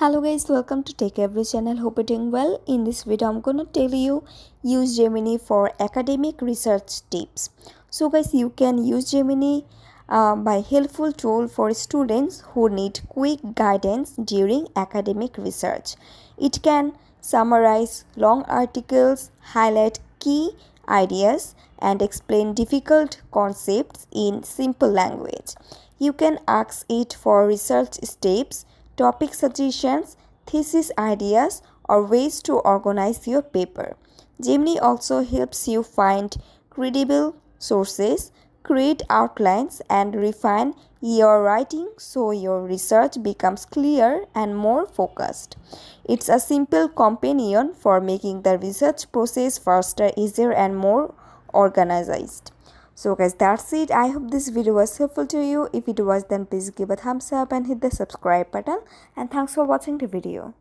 Hello guys, welcome to Techavro channel. Hope you're doing well. In this video, I'm gonna tell you use Gemini for academic research tips. So guys, you can use Gemini by helpful tool for students who need quick guidance during academic research. It can summarize long articles, highlight key ideas, and explain difficult concepts in simple language. You can ask it for research steps, topic suggestions, thesis ideas, or ways to organize your paper. Gemini also helps you find credible sources, create outlines, and refine your writing so your research becomes clear and more focused. It's a simple companion for making the research process faster, easier, and more organized. So guys, that's it. I hope this video was helpful to you. If it was, then please give a thumbs up and hit the subscribe button, and thanks for watching the video.